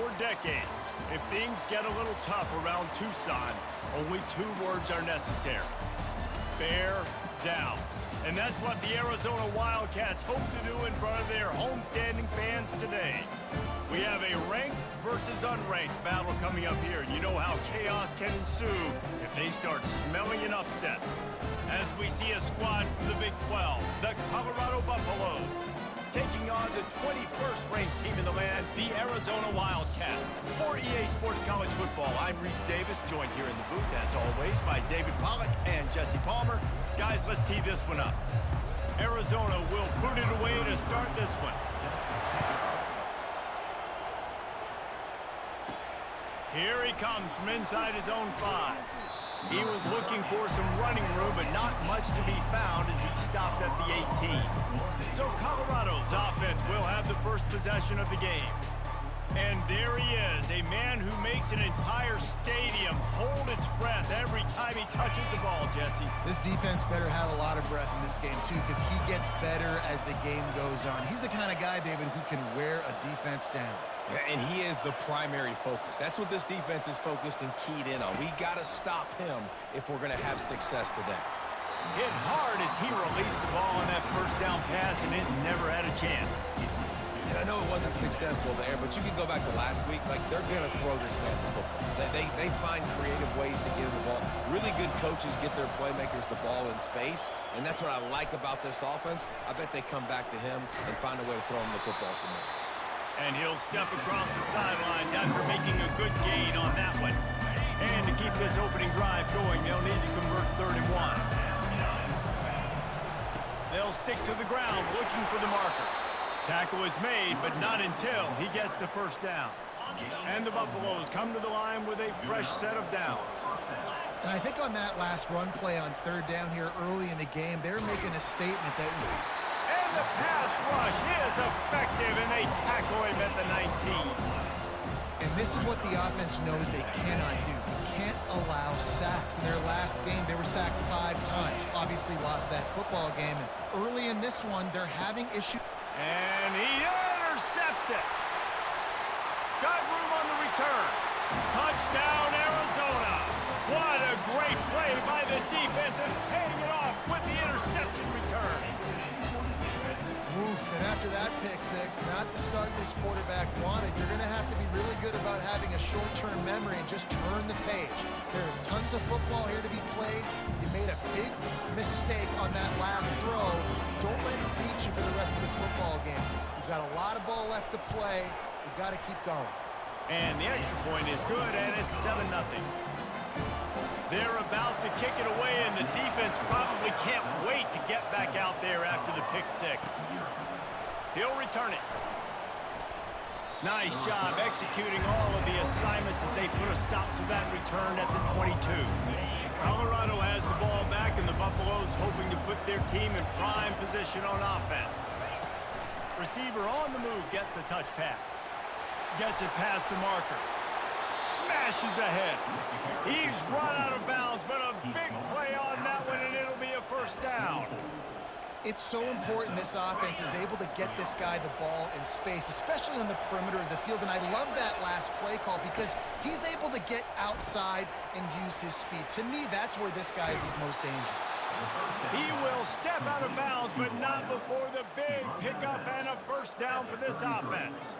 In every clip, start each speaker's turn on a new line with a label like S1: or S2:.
S1: For decades, if things get a little tough around Tucson, only 2 words are necessary. Bear down. And that's what the Arizona Wildcats hope to do in front of their homestanding fans today. We have a ranked versus unranked battle coming up here. You know how chaos can ensue if they start smelling an upset. As we see a squad from the Big 12, the Colorado Buffaloes, taking on the 21st ranked team in the land, the Arizona Wildcats. For EA Sports College Football, I'm Reese Davis, joined here in the booth, as always, by David Pollack and Jesse Palmer. Guys, let's tee this one up. Arizona will boot it away to start this one. Here he comes from inside his own 5. He was looking for some running room, but not much to be found as he stopped at the 18. So Colorado's offense will have the first possession of the game. And there he is, a man who makes an entire stadium hold its breath every time he touches the ball, Jesse.
S2: This defense better have a lot of breath in this game, too, because he gets better as the game goes on. He's the kind of guy, David, who can wear a defense down.
S3: And he is the primary focus. That's what this defense is focused and keyed in on. We got to stop him if we're going to have success today.
S1: Hit hard as he released the ball on that first down pass, and it never had a chance.
S3: And I know it wasn't successful there, but you can go back to last week. Like, they're going to throw this man the football. They find creative ways to get him the ball. Really good coaches get their playmakers the ball in space, and that's what I like about this offense. I bet they come back to him and find a way to throw him the football some more.
S1: And he'll step across the sidelines after making a good gain on that one. And to keep this opening drive going, they'll need to convert 3rd and 1. They'll stick to the ground looking for the marker. Tackle is made, but not until he gets the first down. And the Buffaloes come to the line with a fresh set of downs.
S2: And I think on that last run play on 3rd down here early in the game, they're making a statement that...
S1: And the pass rush is effective, and they tackle him at the 19.
S2: And this is what the offense knows they cannot do. They can't allow sacks. In their last game, they were sacked 5 times. Obviously lost that football game. And early in this one, they're having issues.
S1: And he intercepts it. Got room on the return. Touchdown, Arizona. What a great play by the defense, and paying it off with the interception return.
S2: Oof, and after that pick 6, not the start this quarterback wanted. You're going to have to be really good about having a short-term memory and just turn the page. There is tons of football here to be played. You made a big mistake on that last throw. Don't let it beat you for the rest of this football game. You've got a lot of ball left to play. You've got to keep going.
S1: And the extra point is good, and it's 7-0. They're about to kick it away, and the defense probably can't wait to get back out there after the pick 6. He'll return it. Nice job executing all of the assignments as they put a stop to that return at the 22. Colorado has the ball back, and the Buffaloes hoping to put their team in prime position on offense. Receiver on the move gets the touch pass. Gets it past the marker. Smashes ahead. He's run out of bounds, but a big play on that one, and it'll be a first down.
S2: It's so important this offense is able to get this guy the ball in space, especially on the perimeter of the field. And I love that last play call because he's able to get outside and use his speed. To me, that's where this guy is his most dangerous.
S1: He will step out of bounds, but not before the big pickup and a first down for this offense.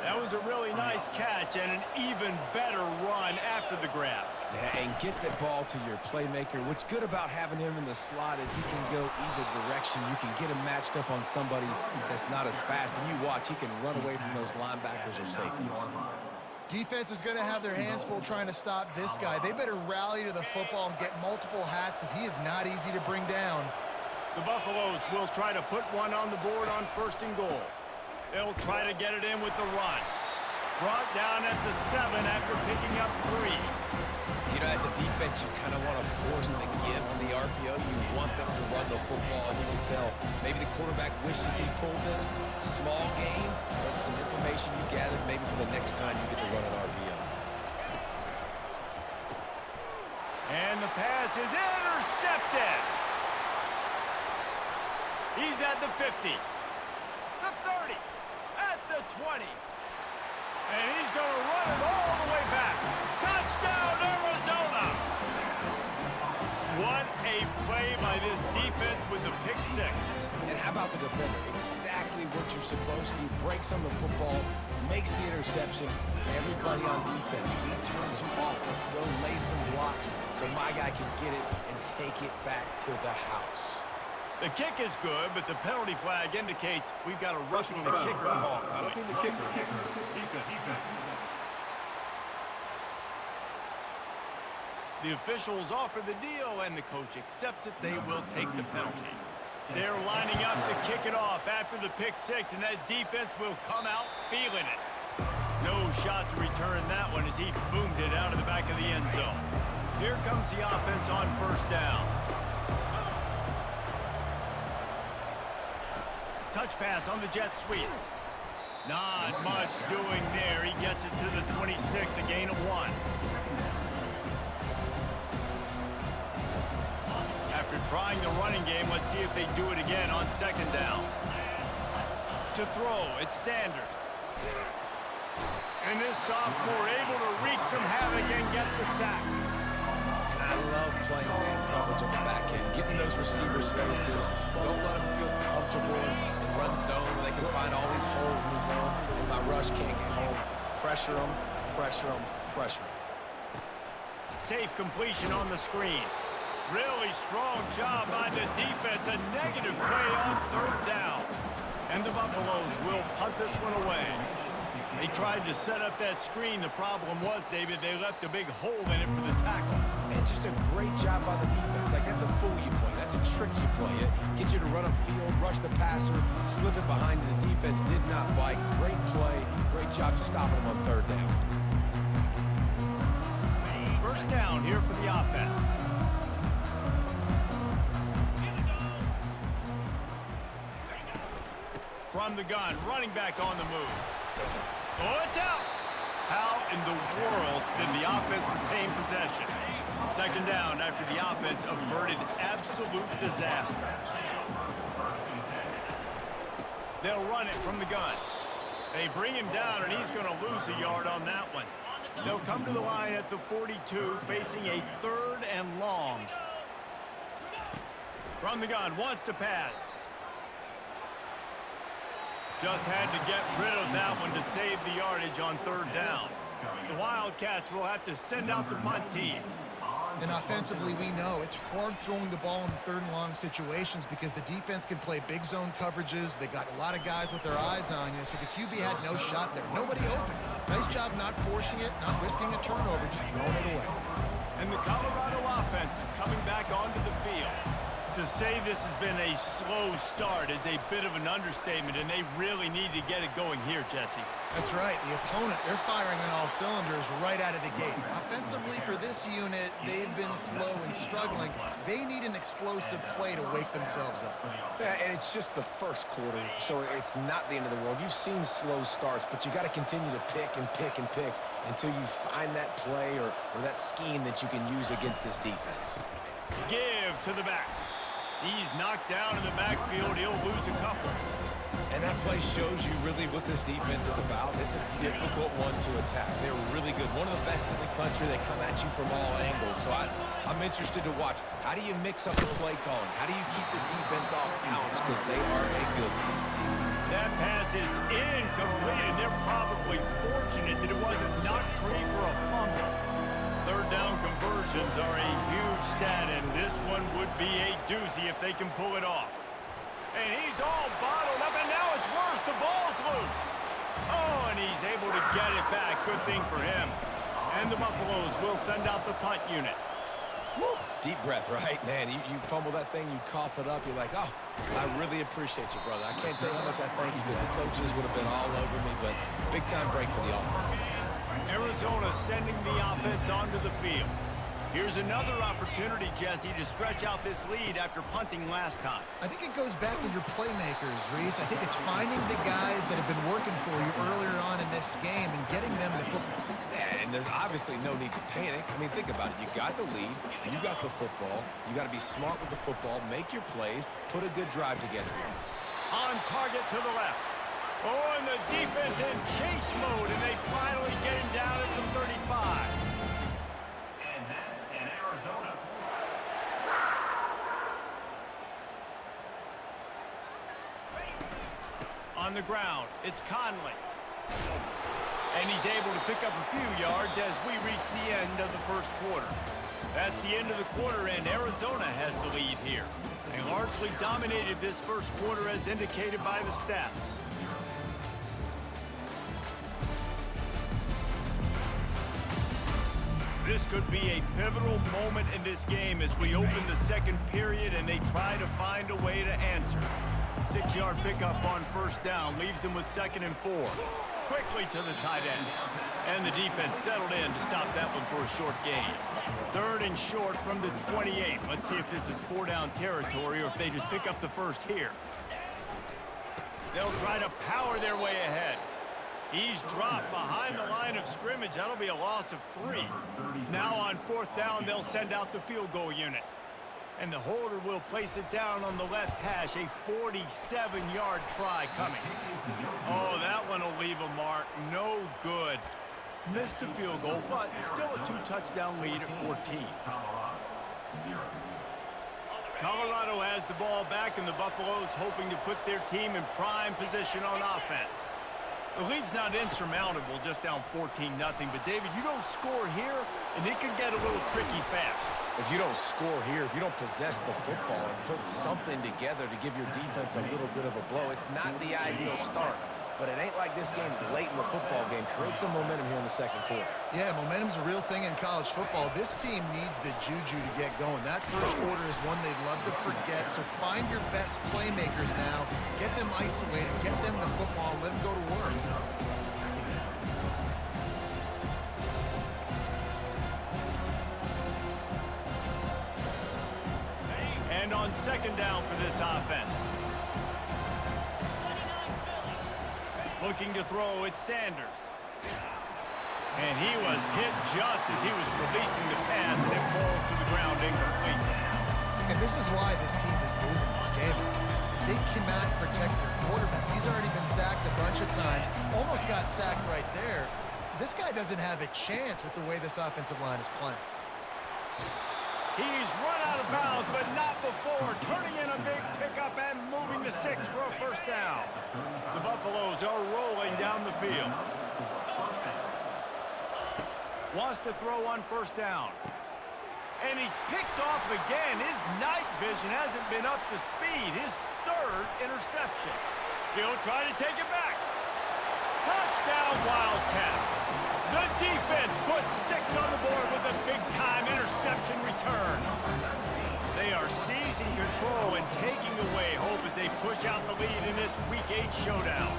S1: That was a really nice catch and an even better run after the grab.
S3: Yeah, and get the ball to your playmaker. What's good about having him in the slot is he can go either direction. You can get him matched up on somebody that's not as fast, and you watch, he can run away from those linebackers or safeties.
S2: Defense is going to have their hands full trying to stop this guy. They better rally to the football and get multiple hats because he is not easy to bring down.
S1: The Buffaloes will try to put one on the board on 1st and goal. They'll try to get it in with the run. Brought down at the 7 after picking up 3.
S3: You know, as a defense, you kind of want to force the give on the RPO. You want them to run the football, and you can tell maybe the quarterback wishes he pulled this. Small game, but some information you gathered maybe for the next time you get to run an RPO.
S1: And the pass is intercepted. He's at the 50, the 30, at the 20. And he's going to run it all the way back. Touchdown, Arizona! What a play by this defense with the pick six.
S3: And how about the defender? Exactly what you're supposed to do. Breaks on the football, makes the interception. Everybody on defense, we turn to offense. Go lay some blocks so my guy can get it and take it back to the house.
S1: The kick is good, but the penalty flag indicates we've got a roughing the kicker call coming.
S4: Roughing the kicker. Defense.
S1: The officials offer the deal, and the coach accepts it. They will take the penalty. They're lining up to kick it off after the pick six, and that defense will come out feeling it. No shot to return that one as he boomed it out of the back of the end zone. Here comes the offense on first down. Touch pass on the jet sweep. Not much doing there. He gets it to the 26, a gain of 1. After trying the running game, let's see if they do it again on second down. To throw, it's Sanders. And this sophomore able to wreak some havoc and get the sack.
S3: I love playing man coverage on the back end, getting those receivers' faces. Don't let them feel comfortable in run zone where they can find all these holes in the zone and my rush can't get home. Pressure them, pressure them, pressure them.
S1: Safe completion on the screen. Really strong job by the defense. A negative play on third down. And the Buffaloes will punt this one away. They tried to set up that screen. The problem was, David, they left a big hole in it for the tackle.
S3: And just a great job by the defense. Like, that's a fool you play. That's a trick you play. It gets you to run upfield, rush the passer, slip it behind you. The defense did not bite. Great play. Great job stopping them on third down.
S1: First down here for the offense. From the gun, running back on the move. Oh, it's out! How in the world did the offense retain possession? Second down after the offense averted absolute disaster. They'll run it from the gun. They bring him down, and he's going to lose a yard on that one. They'll come to the line at the 42, facing a third and long. From the gun, wants to pass. Just had to get rid of that one to save the yardage on third down. The Wildcats will have to send out the punt team.
S2: And offensively, we know it's hard throwing the ball in third and long situations because the defense can play big zone coverages. They got a lot of guys with their eyes on you, so the QB had no shot there. Nobody open. Nice job not forcing it, not risking a turnover, just throwing it away.
S1: And the Colorado offense is coming back onto the field. To say this has been a slow start is a bit of an understatement, and they really need to get it going here, Jesse.
S2: That's right. The opponent, they're firing on all cylinders right out of the gate. Offensively, for this unit, they've been slow and struggling. They need an explosive play to wake themselves up.
S3: Yeah, and it's just the first quarter, so it's not the end of the world. You've seen slow starts, but you got to continue to pick and pick and pick until you find that play or that scheme that you can use against this defense.
S1: Give to the back. He's knocked down in the backfield. He'll lose a couple.
S3: And that play shows you really what this defense is about. It's a difficult one to attack. They're really good. One of the best in the country. They come at you from all angles. So I'm interested to watch. How do you mix up the play calling? How do you keep the defense off balance? Because they are a good one.
S1: That pass is incomplete, and they're probably fortunate that it wasn't knocked free for a fumble. Third down conversions are a huge stat, and this one would be a doozy if they can pull it off. And he's all bottled up, and now it's worse. The ball's loose. Oh, and he's able to get it back. Good thing for him. And the Buffaloes will send out the punt unit.
S3: Woo. Deep breath, right? Man, you fumble that thing, you cough it up, you're like, oh, I really appreciate you, brother. I can't tell you how much I thank you because the coaches would have been all over me, but big-time break for the offense.
S1: Arizona sending the offense onto the field. Here's another opportunity, Jesse, to stretch out this lead after punting last time.
S2: I think it goes back to your playmakers, Reese. I think it's finding the guys that have been working for you earlier on in this game and getting them the football.
S3: Yeah, and there's obviously no need to panic. I mean, think about it. You got the lead. You got the football. You got to be smart with the football. Make your plays. Put a good drive together.
S1: On target to the left. Oh, and the defense in chase mode, and they finally get him down at the 35.
S4: And that's an Arizona.
S1: On the ground, it's Conley. And he's able to pick up a few yards as we reach the end of the first quarter. That's the end of the quarter, and Arizona has the lead here. They largely dominated this first quarter as indicated by the stats. This could be a pivotal moment in this game as we open the second period and they try to find a way to answer. 6-yard pickup on first down leaves them with 2nd and 4. Quickly to the tight end. And the defense settled in to stop that one for a short gain. 3rd and short from the 28. Let's see if this is 4-down territory or if they just pick up the first here. They'll try to power their way ahead. He's dropped behind the line of scrimmage. That'll be a loss of 3. Now on 4th down, they'll send out the field goal unit. And the holder will place it down on the left hash. A 47-yard try coming. Oh, that one will leave a mark. No good. Missed the field goal, but still a 2-touchdown lead at 14. Colorado has the ball back, and the Buffaloes hoping to put their team in prime position on offense. The lead's not insurmountable, just down 14-0. But, David, you don't score here, and it can get a little tricky fast.
S3: If you don't score here, if you don't possess the football and put something together to give your defense a little bit of a blow, it's not the ideal start. But it ain't like this game's late in the football game. Create some momentum here in the second quarter.
S2: Yeah, momentum's a real thing in college football. This team needs the juju to get going. That first quarter is one they'd love to forget. So find your best playmakers now. Get them isolated. Get them the football. Let them go to work.
S1: And on 2nd down for this offense. Looking to throw, it's Sanders. And he was hit just as he was releasing the pass, and it falls to the ground incomplete.
S2: And this is why this team is losing this game. They cannot protect their quarterback. He's already been sacked a bunch of times. Almost got sacked right there. This guy doesn't have a chance with the way this offensive line is playing.
S1: He's run out of bounds, but not before. Turning in a big pickup and moving the sticks for a first down. The Buffaloes are rolling down the field. Wants to throw on first down. And he's picked off again. His night vision hasn't been up to speed. His 3rd interception. He'll try to take it back. Touchdown, Wildcats. The defense puts 6 on the board with a big-time interception return. They are seizing control and taking away hope as they push out the lead in this Week 8 showdown.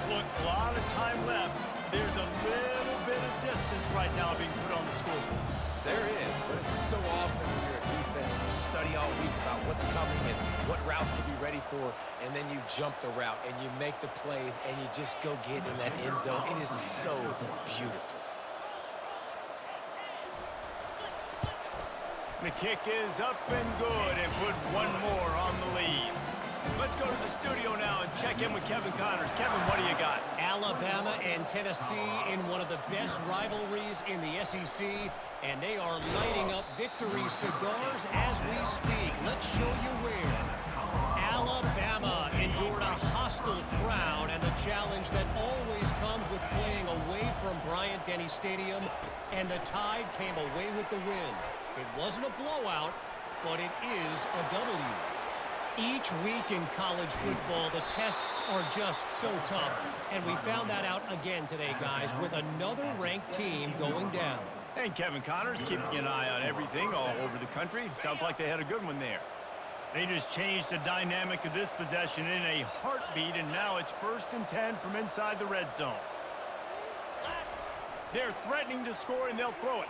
S1: Look, a lot of time left. There's a little bit of distance right now being put on the scoreboard.
S3: There is, but it's so awesome when you're a defense and you study all week about what's coming and what routes to be ready for, and then you jump the route and you make the plays and you just go get in that end zone. It is so beautiful.
S1: The kick is up and good and put one more on the lead. Let's go to the studio now and check in with Kevin Connors. Kevin, what do you got?
S5: Alabama and Tennessee in one of the best rivalries in the SEC, and they are lighting up victory cigars as we speak. Let's show you where. Alabama endured a hostile crowd and the challenge that always comes with playing away from Bryant-Denny Stadium, and the Tide came away with the win. It wasn't a blowout, but it is a W. Each week in college football, the tests are just so tough, and we found that out again today, guys, with another ranked team going down.
S1: And Kevin Connors keeping an eye on everything all over the country. Sounds like they had a good one there. They just changed the dynamic of this possession in a heartbeat, and now it's 1st and 10 from inside the red zone. They're threatening to score, and they'll throw it.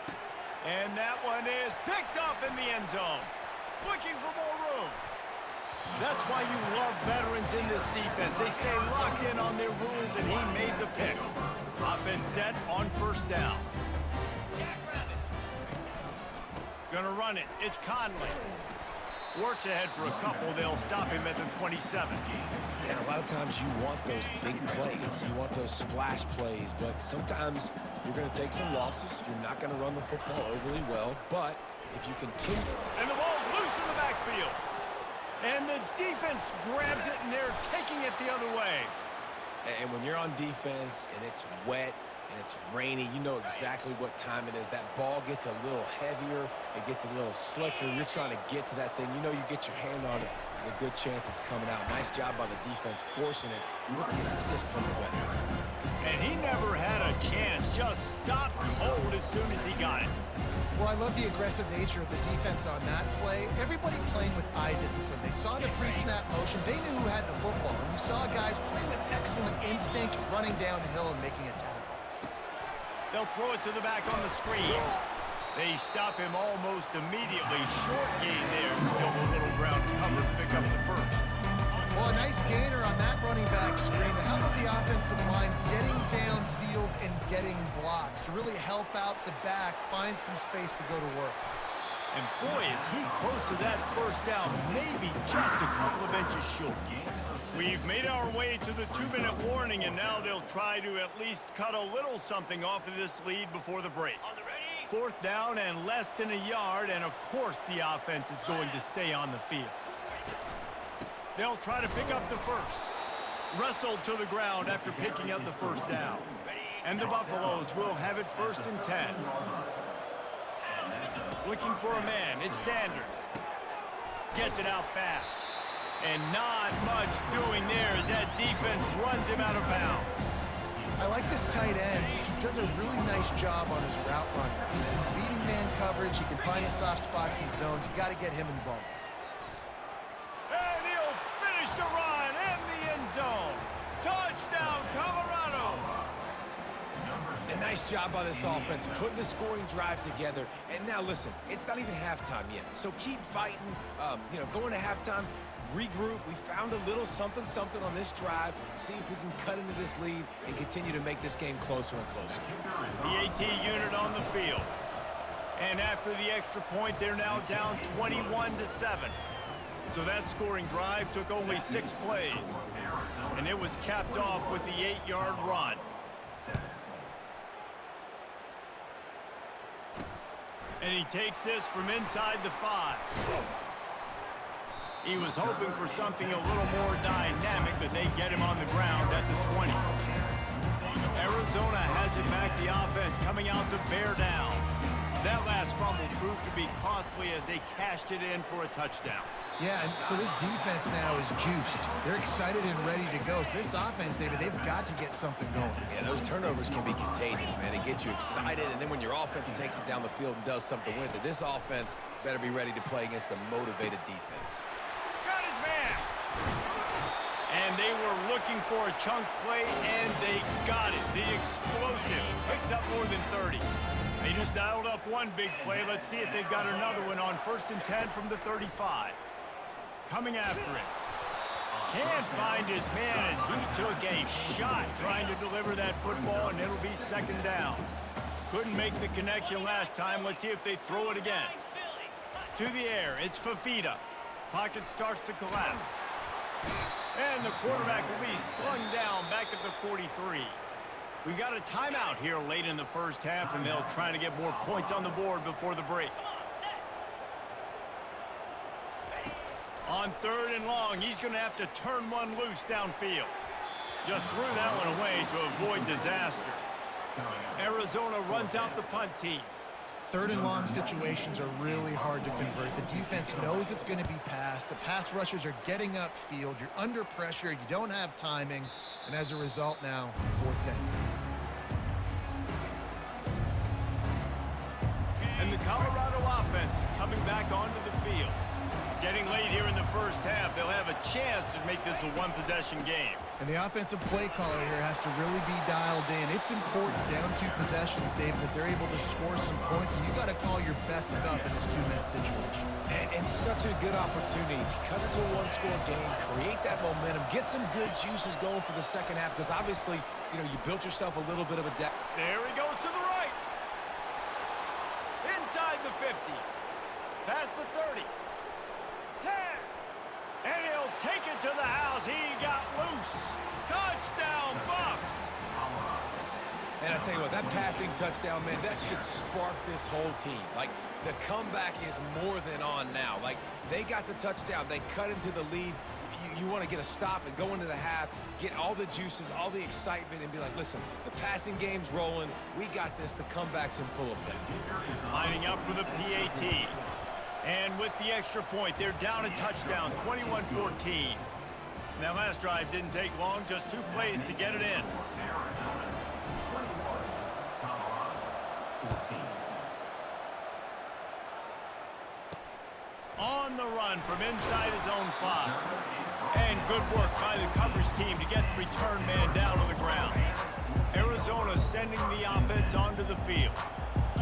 S1: And that one is picked off in the end zone. Looking for more room. That's why you love veterans in this defense. They stay locked in on their rules, and he made the pick. Offense set on 1st down. Gonna run it. It's Conley. Works ahead for a couple. They'll stop him at the 27.
S3: And a lot of times you want those big plays. You want those splash plays. But sometimes you're going to take some losses. You're not going to run the football overly well. But if you continue...
S1: And the ball's loose in the backfield. And the defense grabs it, and they're taking it the other way.
S3: And when you're on defense and it's wet and it's rainy, you know exactly what time it is. That ball gets a little heavier. It gets a little slicker. You're trying to get to that thing. You know you get your hand on it. There's a good chance it's coming out. Nice job by the defense forcing it with the assist from the weather.
S1: And he never had a chance. Just stopped cold as soon as he got it.
S2: Well, I love the aggressive nature of the defense on that play. Everybody playing with eye discipline. They saw the pre-snap motion. They knew who had the football. And you saw guys play with excellent instinct, running downhill and making a tackle.
S1: They'll throw it to the back on the screen. They stop him almost immediately. Short gain there. Still a little ground cover to pick up the first.
S2: Well, a nice gainer on that running back screen. How about the offensive line getting downfield and getting blocks to really help out the back, find some space to go to work?
S1: And boy, is he close to that first down, maybe just a couple of inches short. We've made our way to the 2-minute warning, and now they'll try to at least cut a little something off of this lead before the break. 4th down and less than a yard, and of course the offense is going to stay on the field. They'll try to pick up the first. Wrestled to the ground after picking up the first down. And the Buffaloes will have it 1st and 10. Looking for a man. It's Sanders. Gets it out fast. And not much doing there as that defense runs him out of bounds.
S2: I like this tight end. He does a really nice job on his route running. He's been beating man coverage. He can find the soft spots in zones. You got to get him involved.
S1: And he'll finish the run in the end zone. Touchdown, Colorado.
S3: A nice job by this offense, putting the scoring drive together. And now listen, it's not even halftime yet. So keep fighting, going to halftime. Regroup. We found a little something on this drive. See if we can cut into this lead and continue to make this game closer and closer.
S1: The AT unit on the field. And after the extra point, they're now down 21-7. So that scoring drive took only 6 plays. And it was capped off with the 8-yard run. And he takes this from inside the 5. He was hoping for something a little more dynamic, but they get him on the ground at the 20. Arizona has it back, the offense coming out to bear down. That last fumble proved to be costly as they cashed it in for a touchdown.
S2: Yeah, and so this defense now is juiced. They're excited and ready to go. So this offense, David, they've got to get something going.
S3: Yeah, those turnovers can be contagious, man. It gets you excited, and then when your offense takes it down the field and does something with it, this offense better be ready to play against a motivated defense.
S1: Got his man. And they were looking for a chunk play, and they got it. The explosive picks up more than 30. They just dialed up one big play. Let's see if they've got another one on 1st and 10 from the 35. Coming after it. Can't find his man as he took a shot trying to deliver that football, and it'll be 2nd down. Couldn't make the connection last time. Let's see if they throw it again. To the air, it's Fafita. Pocket starts to collapse. And the quarterback will be slung down back at the 43. We got a timeout here late in the first half, and they'll try to get more points on the board before the break. On 3rd and long, he's going to have to turn one loose downfield. Just threw that one away to avoid disaster. Arizona runs out the punt team.
S2: 3rd and long situations are really hard to convert. The defense knows it's going to be passed. The pass rushers are getting upfield. You're under pressure. You don't have timing. And as a result now, 4th down.
S1: And the Colorado offense is coming back onto the field. Getting late here in the first half, they'll have a chance to make this a one-possession game.
S2: And the offensive play caller here has to really be dialed in. It's important down 2 possessions, David, that they're able to score some points. And you got to call your best stuff in this 2-minute situation.
S3: And such a good opportunity to cut into a one-score game, create that momentum, get some good juices going for the second half, because obviously, you built yourself a little bit of a depth.
S1: There he goes to the right. Inside the 50. Past the 30. 10.
S3: tell you what, that passing touchdown, man, that should spark this whole team. Like, the comeback is more than on now. Like, they got the touchdown. They cut into the lead. You want to get a stop and go into the half, get all the juices, all the excitement, and be like, listen, the passing game's rolling. We got this. The comeback's in full effect.
S1: Lining up for the PAT. And with the extra point, they're down a touchdown, 21-14. That last drive didn't take long, just 2 plays to get it in. On the run from inside his own 5. And good work by the coverage team to get the return man down on the ground. Arizona sending the offense onto the field.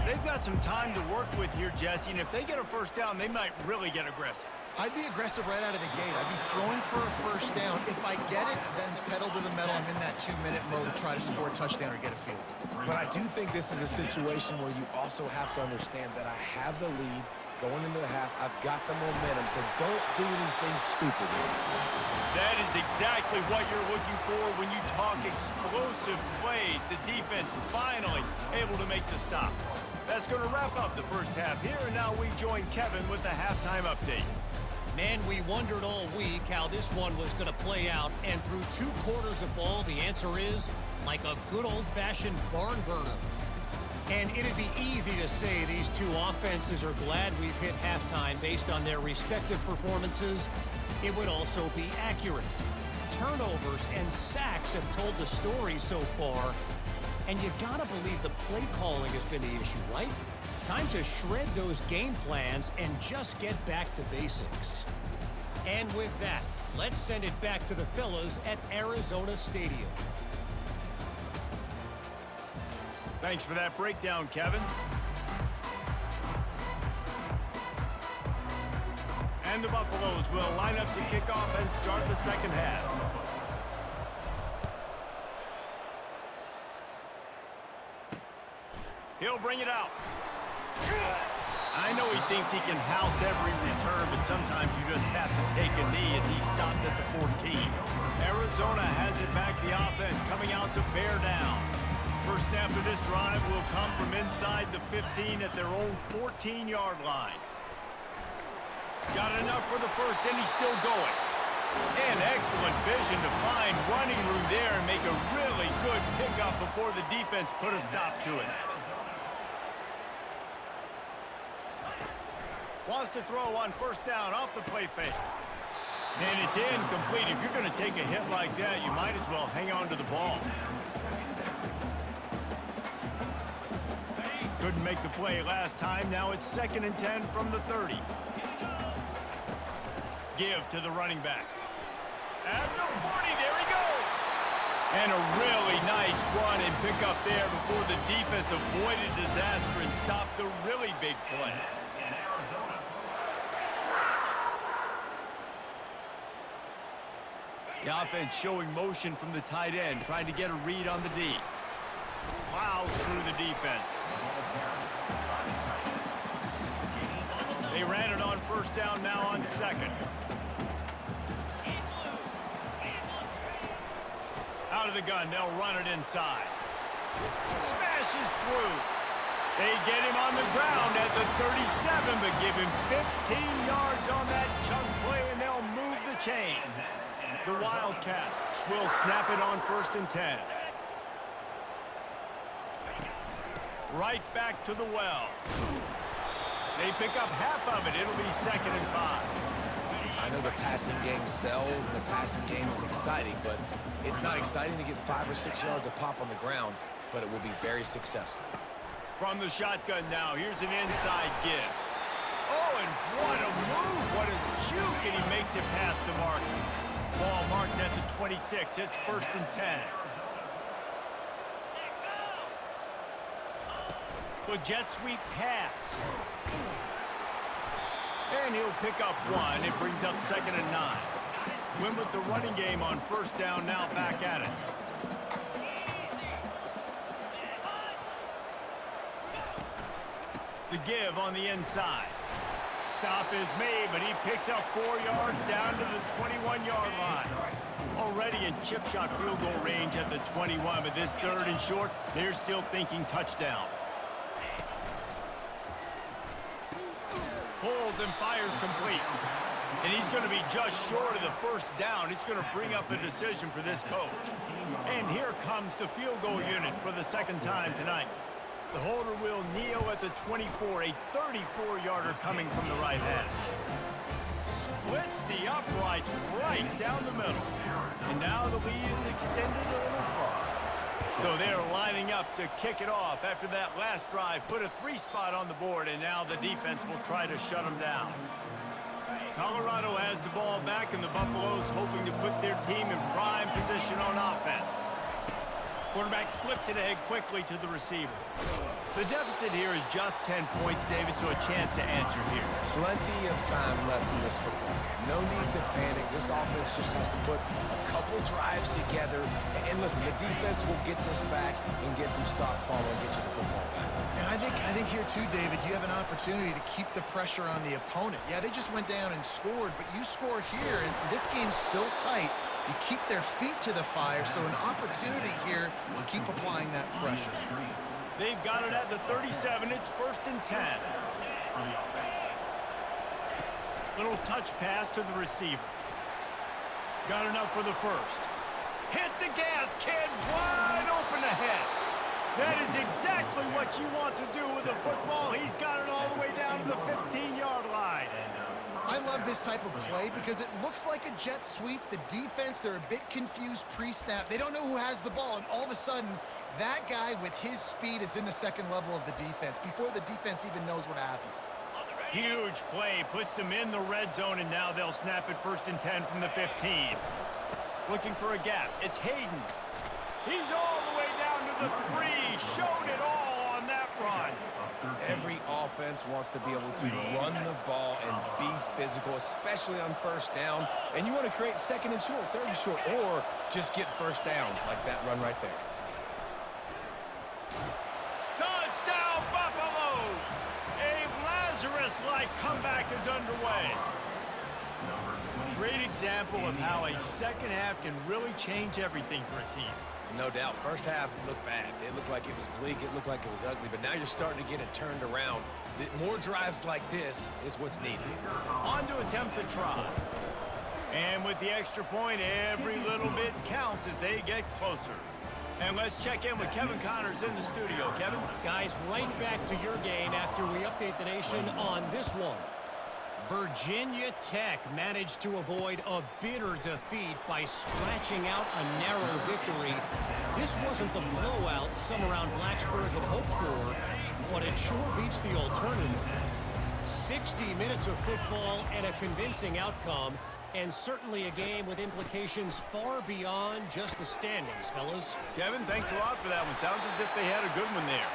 S1: They've got some time to work with here, Jesse, and if they get a first down, they might really get aggressive.
S2: I'd be aggressive right out of the gate. I'd be throwing for a first down. If I get it, then it's pedal to the metal. I'm in that 2-minute mode to try to score a touchdown or get a field.
S3: But I do think this is a situation where you also have to understand that I have the lead going into the half. I've got the momentum, so don't do anything stupid here.
S1: That is exactly what you're looking for when you talk explosive plays. The defense finally able to make the stop. That's going to wrap up the first half here, and now we join Kevin with the halftime update.
S5: Man, we wondered all week how this one was going to play out, and through 2 quarters of ball, the answer is like a good old-fashioned barn burner. And it'd be easy to say these 2 offenses are glad we've hit halftime based on their respective performances. It would also be accurate. Turnovers and sacks have told the story so far, and you've got to believe the play calling has been the issue, right? Time to shred those game plans and just get back to basics. And with that, let's send it back to the fellas at Arizona Stadium.
S1: Thanks for that breakdown, Kevin. And the Buffaloes will line up to kick off and start the second half. He'll bring it out. I know he thinks he can house every return, but sometimes you just have to take a knee as he stopped at the 14. Arizona has it back, the offense coming out to bear down. First snap of this drive will come from inside the 15 at their own 14-yard line. Got enough for the first, and he's still going. And excellent vision to find running room there and make a really good pickup before the defense put a stop to it. Wants to throw on first down off the play fake. And it's incomplete. If you're going to take a hit like that, you might as well hang on to the ball. Couldn't make the play last time. Now it's 2nd and 10 from the 30. Give to the running back. At the 40, there he goes. And a really nice run and pick up there before the defense avoided disaster and stopped the really big play. The offense showing motion from the tight end, trying to get a read on the D. Plows through the defense. They ran it on first down, now on 2nd. Out of the gun, they'll run it inside. Smashes through. They get him on the ground at the 37, but give him 15 yards on that chunk play, and they'll move the chains. The Wildcats will snap it on 1st and 10. Right back to the well. They pick up half of it. It'll be 2nd and 5.
S3: I know the passing game sells and the passing game is exciting, but it's not exciting to get 5 or 6 yards a pop on the ground, but it will be very successful.
S1: From the shotgun now, here's an inside give. Oh, and what a move, what a juke, and he makes it past the mark. Ball marked at the 26. It's 1st and 10. A jet sweep pass. And he'll pick up 1. It brings up 2nd and 9. Win with the running game on first down, now back at it. The give on the inside. stop is made, but he picks up 4 yards down to the 21-yard line. Already in chip shot field goal range at the 21, but this 3rd and short, they're still thinking touchdown. Pulls and fires complete. And he's going to be just short of the 1st down. It's going to bring up a decision for this coach. And here comes the field goal unit for the 2nd time tonight. The holder will kneel at the 24, a 34-yarder coming from the right hash. Splits the uprights right down the middle. And now the lead is extended a little far. So they're lining up to kick it off after that last drive. Put a 3-spot on the board, and now the defense will try to shut them down. Colorado has the ball back, and the Buffaloes hoping to put their team in prime position on offense. Quarterback flips it ahead quickly to the receiver. The deficit here is just 10 points, David, so a chance to answer here.
S3: Plenty of time left in this football game. No need to panic. This offense just has to put a couple drives together. And listen, the defense will get this back and get some stop follow and get you the football back.
S2: And I think here too, David, you have an opportunity to keep the pressure on the opponent. Yeah, they just went down and scored, but you score here, and this game's still tight. You keep their feet to the fire, so an opportunity here to keep applying that pressure.
S1: They've got it at the 37. It's 1st and 10. Little touch pass to the receiver. Got enough for the 1st. Hit the gas, kid. Wide open ahead. That is exactly what you want to do with a football. He's got it all the way down to the 15-yard line.
S2: I love this type of play because it looks like a jet sweep. The defense, they're a bit confused pre-snap. They don't know who has the ball, and all of a sudden, that guy with his speed is in the 2nd level of the defense before the defense even knows what happened.
S1: Huge play, puts them in the red zone, and now they'll snap it 1st and 10 from the 15. Looking for a gap. It's Hayden. He's all the way down to the 3. Showed it all on that run.
S3: Every offense wants to be able to run the ball and be physical, especially on 1st down. And you want to create 2nd and short, 3rd and short, or just get 1st downs like that run right there.
S1: Touchdown, Buffaloes! A Lazarus-like comeback is underway. Great example of how a 2nd half can really change everything for a team.
S3: No doubt. 1st half looked bad. It looked like it was bleak. It looked like it was ugly. But now you're starting to get it turned around. More drives like this is what's needed.
S1: On to attempt the try. And with the extra point, every little bit counts as they get closer. And let's check in with Kevin Connors in the studio. Kevin?
S5: Guys, right back to your game after we update the nation on this one. Virginia Tech managed to avoid a bitter defeat by scratching out a narrow victory. This wasn't the blowout some around Blacksburg had hoped for, but it sure beats the alternative. 60 minutes of football and a convincing outcome, and certainly a game with implications far beyond just the standings, fellas.
S1: Kevin, thanks a lot for that one. Sounds as if they had a good one there.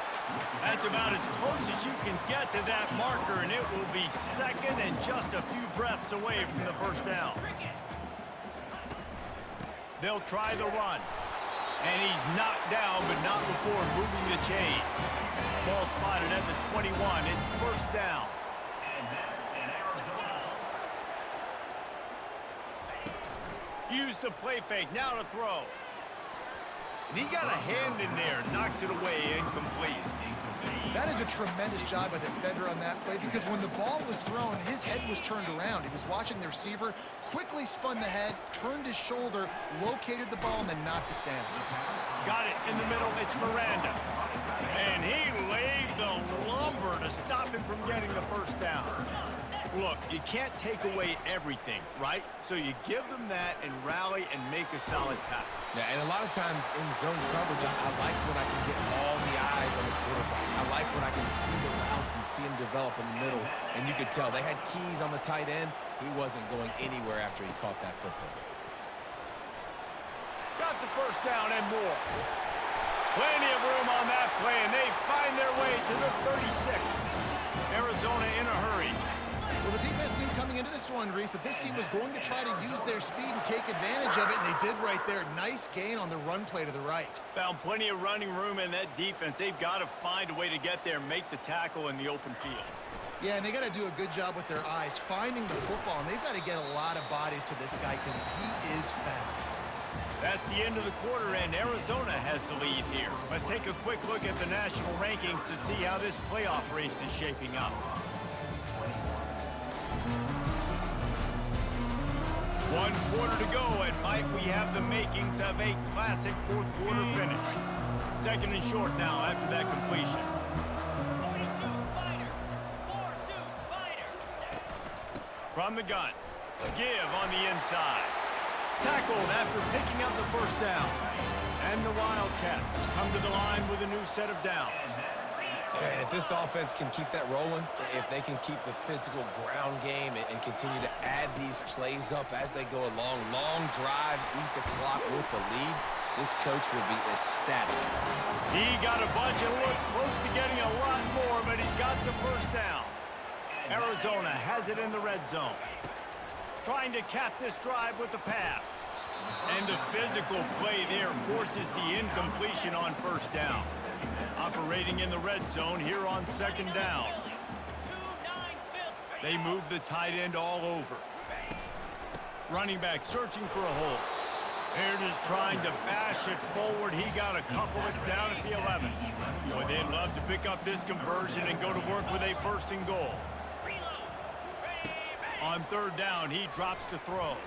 S1: That's about as close as you can get to that marker, and it will be 2nd and just a few breaths away from the 1st down. They'll try the run. And he's knocked down, but not before moving the chains. Ball spotted at the 21. It's 1st down. Use the play fake. Now to throw. And he got a hand in there. Knocks it away. Incomplete.
S2: That is a tremendous job by the defender on that play because when the ball was thrown, his head was turned around. He was watching the receiver, quickly spun the head, turned his shoulder, located the ball, and then knocked it down.
S1: Got it in the middle. It's Miranda. And he laid the lumber to stop him from getting the 1st down. Look, you can't take away everything, right? So you give them that and rally and make a solid tackle.
S3: Yeah, and a lot of times in zone coverage, I like when I can get all the eyes on the quarterback. I like when I can see the routes and see him develop in the middle. And you could tell they had keys on the tight end. He wasn't going anywhere after he caught that football.
S1: Got the 1st down and more. Plenty of room on that play, and they find their way to the 36. Arizona in a hurry.
S2: Well, the defense knew coming into this one, Reese, that this team was going to try to use their speed and take advantage of it, and they did right there. Nice gain on the run play to the right.
S1: Found plenty of running room in that defense. They've got to find a way to get there and make the tackle in the open field.
S2: Yeah, and they got to do a good job with their eyes, finding the football, and they've got to get a lot of bodies to this guy because he is fast.
S1: That's the end of the quarter, and Arizona has the lead here. Let's take a quick look at the national rankings to see how this playoff race is shaping up. 1 quarter to go, and might we have the makings of a classic fourth quarter finish. 2nd and short now after that completion.
S4: 42 Spider. 4-2 Spider.
S1: From the gun. Give on the inside. Tackled after picking up the first down. And the Wildcats come to the line with a new set of downs.
S3: And if this offense can keep that rolling, if they can keep the physical ground game and continue to add these plays up as they go along, long drives, eat the clock with the lead, this coach will be ecstatic.
S1: He got a bunch and looked close to getting a lot more, but he's got the first down. Arizona has it in the red zone. Trying to cap this drive with the pass. And the physical play there forces the incompletion on first down. Operating in the red zone here on 2nd down. They move the tight end all over. Running back searching for a hole. They're just trying to bash it forward. He got a couple. It's down at the 11. Boy, they'd love to pick up this conversion and go to work with a 1st and goal. On 3rd down, he drops to throw.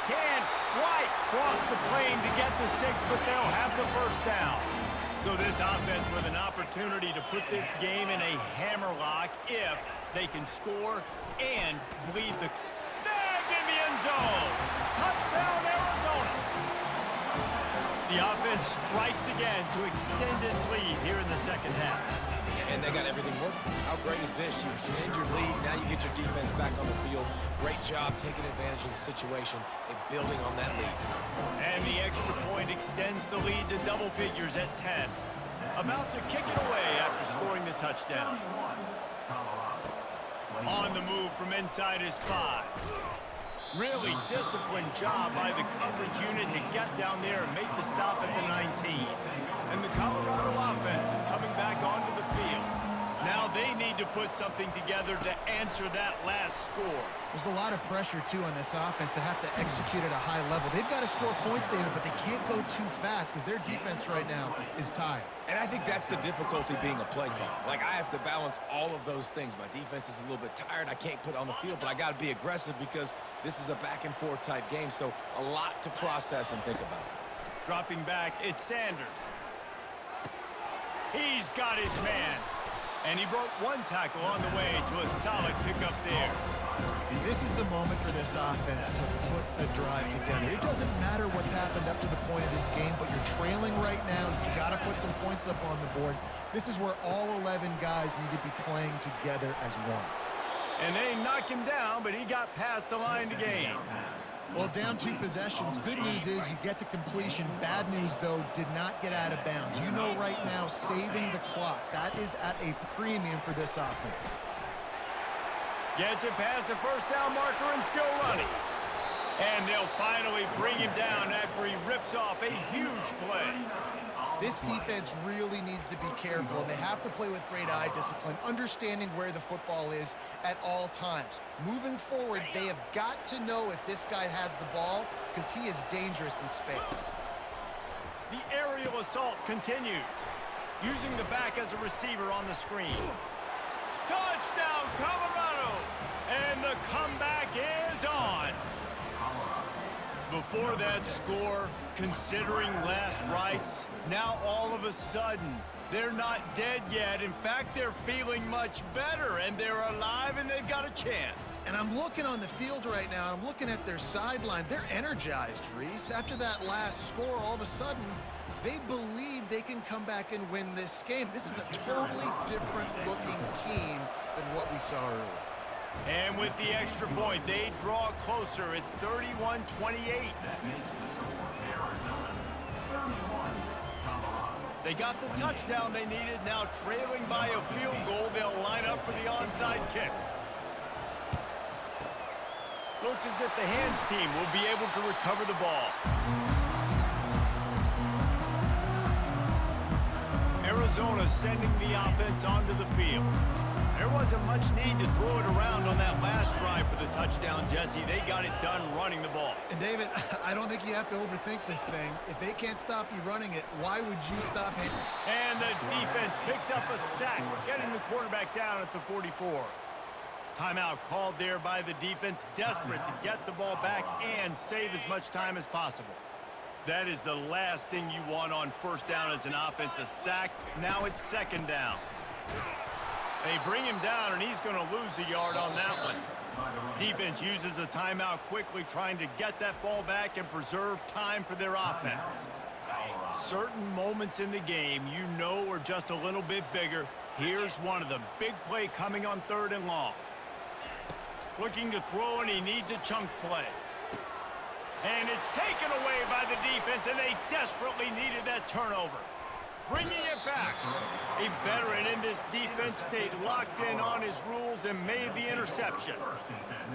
S1: Can't quite cross the plane to get the 6, but they'll have the first down. So this offense with an opportunity to put this game in a hammerlock if they can score and bleed the... Snagged in the end zone! Touchdown, Arizona! The offense strikes again to extend its lead here in the 2nd half.
S3: And they got everything working. How great is this? You extend your lead, now you get your defense back on the field. Great job taking advantage of the situation and building on that lead.
S1: And the extra point extends the lead to double figures at 10. About to kick it away after scoring the touchdown. On the move from inside his 5. Really disciplined job by the coverage unit to get down there and make the stop at the 19. And the Colorado offense is coming back onto the field. Now they need to put something together to answer that last score.
S2: There's a lot of pressure, too, on this offense to have to execute at a high level. They've got to score points, David, but they can't go too fast because their defense right now is tired. And
S3: I think that's the difficulty being a play caller. Like, I have to balance all of those things. My defense is a little bit tired. I can't put it on the field, but I got to be aggressive because this is a back-and-forth type game, so a lot to process and think about.
S1: Dropping back, it's Sanders. He's got his man. And he broke 1 tackle on the way to a solid pickup there.
S2: This is the moment for this offense to put a drive together. It doesn't matter what's happened up to the point of this game, but you're trailing right now. You got to put some points up on the board. This is where all 11 guys need to be playing together as one.
S1: And they knock him down, but he got past the line to gain.
S2: Well, down 2 possessions. Good news is you get the completion. Bad news, though, did not get out of bounds. You know right now, saving the clock. That is at a premium for this offense.
S1: Gets it past the first down marker and still running. And they'll finally bring him down after he rips off a huge play.
S2: This defense really needs to be careful, and they have to play with great eye discipline, understanding where the football is at all times. Moving forward, they have got to know if this guy has the ball because he is dangerous in space.
S1: The aerial assault continues, using the back as a receiver on the screen. Touchdown, Colorado! And the comeback is on. Before that score, considering last rites, now all of a sudden, they're not dead yet. In fact, they're feeling much better, and they're alive, and they've got a chance.
S2: And I'm looking on the field right now, and I'm looking at their sideline. They're energized, Reese. After that last score, all of a sudden, they believe they can come back and win this game. This is a totally different-looking team than what we saw earlier.
S1: And with the extra point, they draw closer. It's 31-28. They got the touchdown they needed. Now trailing by a field goal, they'll line up for the onside kick. Looks as if the hands team will be able to recover the ball. Arizona sending the offense onto the field. There wasn't much need to throw it around on that last drive for the touchdown, Jesse. They got it done running the ball.
S2: And David, I don't think you have to overthink this thing. If they can't stop you running it, why would you stop it?
S1: And the defense picks up a sack, getting the quarterback down at the 44. Timeout called there by the defense, desperate to get the ball back and save as much time as possible. That is the last thing you want on first down as an offensive sack. Now it's second down. They bring him down, and he's going to lose a yard on that one. Defense uses a timeout quickly, trying to get that ball back and preserve time for their offense. Certain moments in the game you know are just a little bit bigger. Here's one of them. Big play coming on 3rd and long. Looking to throw, and he needs a chunk play. And it's taken away by the defense, and they desperately needed that turnover. Bringing it back. A veteran in this defense stayed locked in on his rules and made the interception.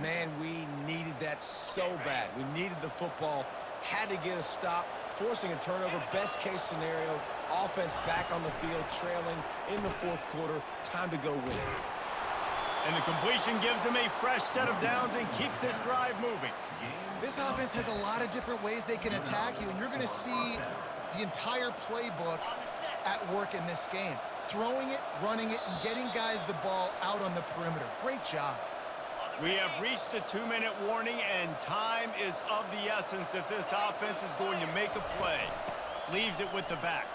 S3: Man, we needed that so bad. We needed the football, had to get a stop, forcing a turnover. Best case scenario, offense back on the field, trailing in the 4th quarter. Time to go win.
S1: And the completion gives them a fresh set of downs and keeps this drive moving.
S2: This offense has a lot of different ways they can attack you, and you're going to see the entire playbook at work in this game. Throwing it, running it, and getting guys the ball out on the perimeter. Great job.
S1: We have reached the 2-minute warning, and time is of the essence if this offense is going to make a play. Leaves it with the back.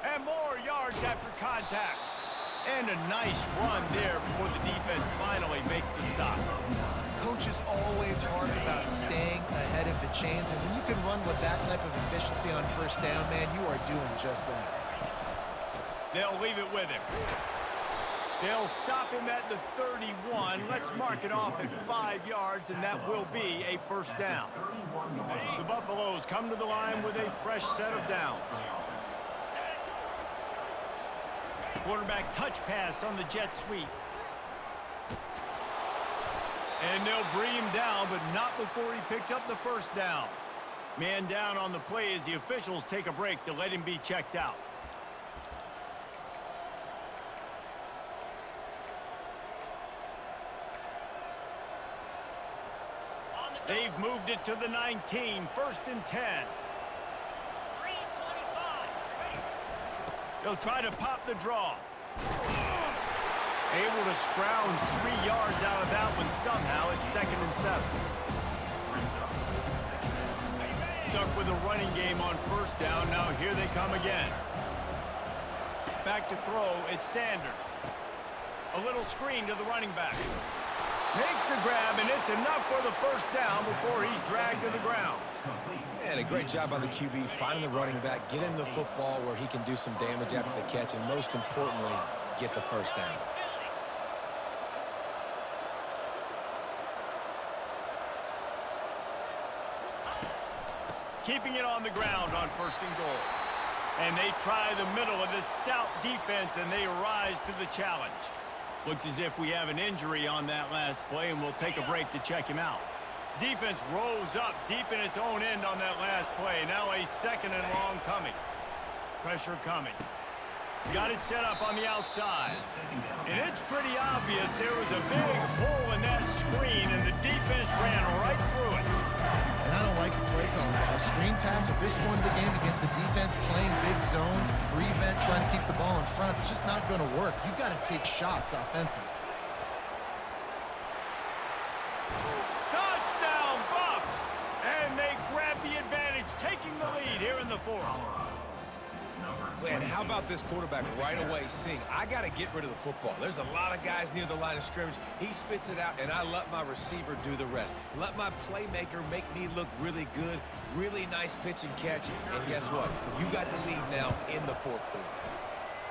S1: And more yards after contact. And a nice run there before the defense finally makes the stop.
S2: Coach is always hard about staying ahead of the chains, and when you can run with that type of efficiency on first down, man, you are doing just that.
S1: They'll leave it with him. They'll stop him at the 31. Let's mark it off at 5 yards, and that will be a first down. The Buffaloes come to the line with a fresh set of downs. Quarterback touch pass on the jet sweep. And they'll bring him down, but not before he picks up the first down. Man down on the play as the officials take a break to let him be checked out. They've moved it to the 19, 1st and 10.
S4: 3:25.
S1: They'll try to pop the draw. Able to scrounge 3 yards out of that one somehow. It's 2nd and 7. Stuck with a running game on first down. Now here they come again. Back to throw. It's Sanders. A little screen to the running back. Makes the grab, and it's enough for the first down before he's dragged to the ground.
S3: And a great job by the QB, finding the running back, get him the football where he can do some damage after the catch, and most importantly, get the first down.
S1: Keeping it on the ground on 1st and goal. And they try the middle of this stout defense, and they rise to the challenge. Looks as if we have an injury on that last play, and we'll take a break to check him out. Defense rose up deep in its own end on that last play. Now a 2nd and long coming. Pressure coming. Got it set up on the outside. And it's pretty obvious there was a big hole in that screen, and the defense ran right through it.
S2: And I don't like the play call, guys. Screen pass at this point of the game against the defense, playing big zones, prevent, trying to keep the ball in front. It's just not going to work. You've got to take shots offensively.
S1: Touchdown, Buffs! And they grab the advantage, taking the lead here in the 4th.
S3: And how about this quarterback right away seeing, I got to get rid of the football. There's a lot of guys near the line of scrimmage. He spits it out, and I let my receiver do the rest. Let my playmaker make me look really good. Really nice pitch and catch. And guess what? You got the lead now in the 4th quarter.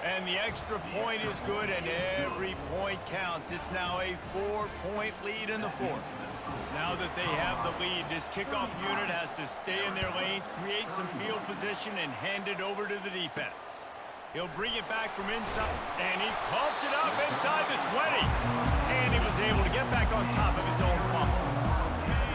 S1: And the extra point is good, and every point counts. It's now a 4-point lead in the 4th. Now that they have the lead, this kickoff unit has to stay in their lane, create some field position, and hand it over to the defense. He'll bring it back from inside, and he pumps it up inside the 20. And he was able to get back on top of his own fumble.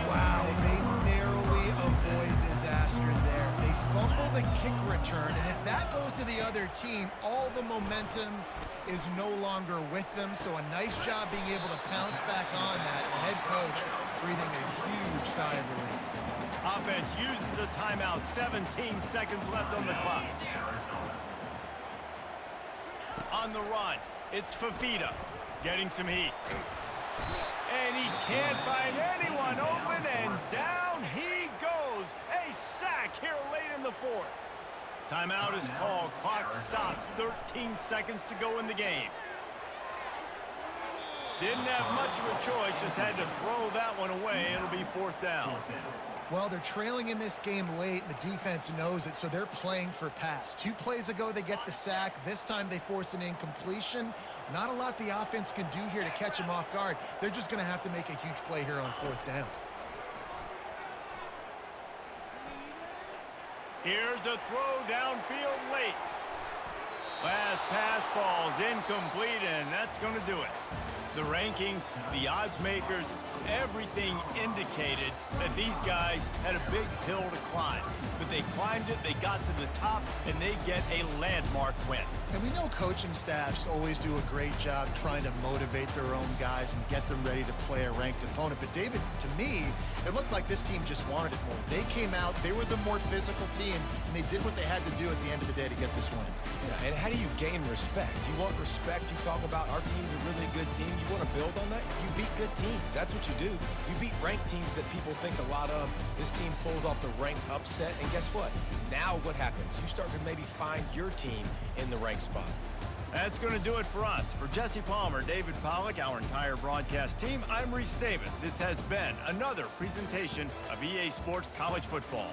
S2: Wow, they narrowly avoid disaster there. They fumble the kick return, and if that goes to the other team, all the momentum is no longer with them, so a nice job being able to pounce back on that. The head coach breathing a huge sigh of relief.
S1: Offense uses a timeout, 17 seconds left on the clock. On the run, it's Fafita getting some heat. And he can't find anyone open, and down he goes. A sack here late in the fourth. Timeout is called. Clock stops. 13 seconds to go in the game. Didn't have much of a choice, just had to throw that one away. It'll be fourth down.
S2: Well, they're trailing in this game late, and the defense knows it, so they're playing for pass. 2 plays ago, they get the sack. This time, they force an incompletion. Not a lot the offense can do here to catch them off guard. They're just going to have to make a huge play here on fourth down.
S1: Here's a throw downfield late. Last pass falls incomplete, and that's going to do it. The rankings, the odds makers, everything indicated that these guys had a big hill to climb. But they climbed it, they got to the top, and they get a landmark win.
S2: And we know coaching staffs always do a great job trying to motivate their own guys and get them ready to play a ranked opponent. But David, to me, it looked like this team just wanted it more. They came out, they were the more physical team, and they did what they had to do at the end of the day to get this win.
S3: Yeah, and how do you gain respect? You want respect, you talk about our team's a really good team. You want to build on that? You beat good teams. That's what you do. You beat ranked teams that people think a lot of. This team pulls off the ranked upset, and guess what? Now what happens? You start to maybe find your team in the ranked spot.
S1: That's going to do it for us. For Jesse Palmer, David Pollack, our entire broadcast team, I'm Reese Davis. This has been another presentation of EA Sports College Football.